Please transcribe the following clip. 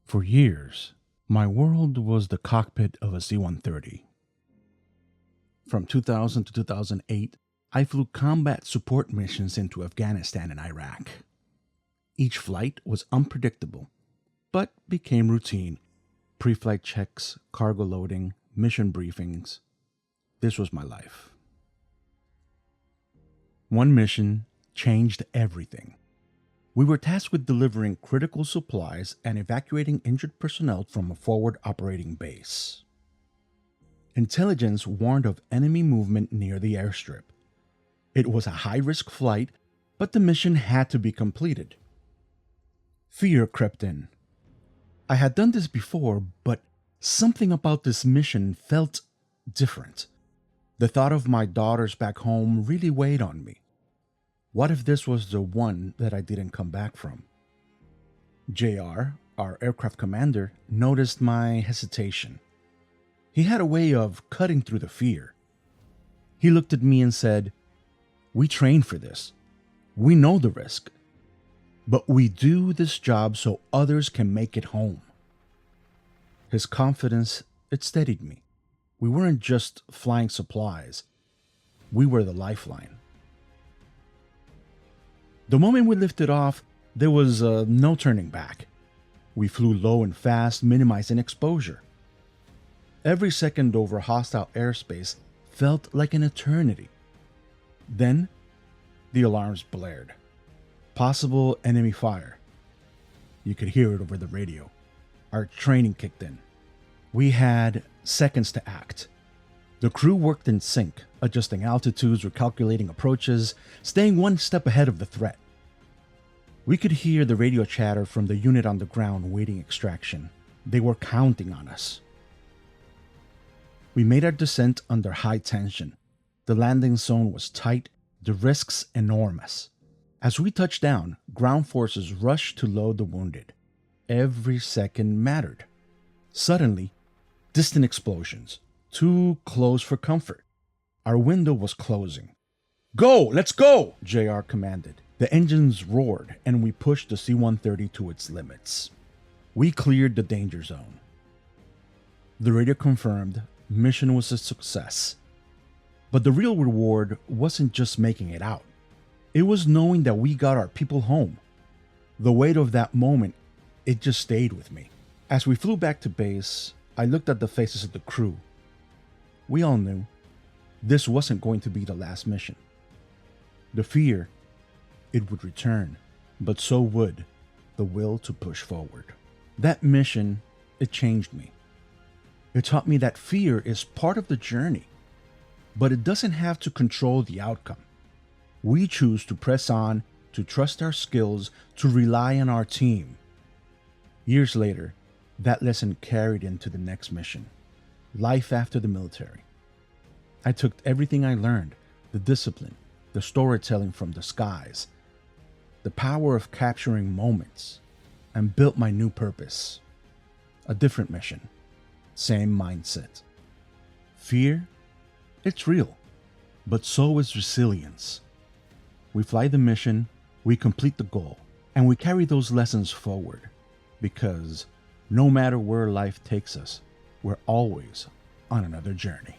For years, my world was the cockpit of a C-130. From 2000 to 2008, I flew combat support missions into Afghanistan and Iraq. Each flight was unpredictable, but became routine. Pre-flight checks, cargo loading, mission briefings. This was my life. One mission changed everything. We were tasked with delivering critical supplies and evacuating injured personnel from a forward operating base. Intelligence warned of enemy movement near the airstrip. It was a high-risk flight, but the mission had to be completed. Fear crept in. I had done this before, but something about this mission felt different. The thought of my daughters back home really weighed on me. What if this was the one that I didn't come back from? JR, our aircraft commander, noticed my hesitation. He had a way of cutting through the fear. He looked at me and said, "We train for this. We know the risk. But we do this job so others can make it home." His confidence, it steadied me. We weren't just flying supplies. We were the lifeline. The moment we lifted off, there was no turning back. We flew low and fast, minimizing exposure. Every second over hostile airspace felt like an eternity. Then, the alarms blared. Possible enemy fire. You could hear it over the radio. Our training kicked in. We had seconds to act. The crew worked in sync, adjusting altitudes, recalculating approaches, staying one step ahead of the threat. We could hear the radio chatter from the unit on the ground waiting extraction. They were counting on us. We made our descent under high tension. The landing zone was tight, the risks enormous. As we touched down, ground forces rushed to load the wounded. Every second mattered. Suddenly, distant explosions, too close for comfort. Our window was closing. "Go! Let's go!" JR commanded. The engines roared, and we pushed the C-130 to its limits. We cleared the danger zone. The radio confirmed mission was a success. But the real reward wasn't just making it out. It was knowing that we got our people home. The weight of that moment, it just stayed with me. As we flew back to base, I looked at the faces of the crew. We all knew this wasn't going to be the last mission. The fear, it would return, but so would the will to push forward. That mission, it changed me. It taught me that fear is part of the journey, but it doesn't have to control the outcome. We choose to press on, to trust our skills, to rely on our team. Years later, that lesson carried into the next mission, life after the military. I took everything I learned, the discipline, the storytelling from the skies, the power of capturing moments, and built my new purpose. A different mission, same mindset. Fear, it's real, but so is resilience. We fly the mission, we complete the goal, and we carry those lessons forward, because no matter where life takes us, we're always on another journey.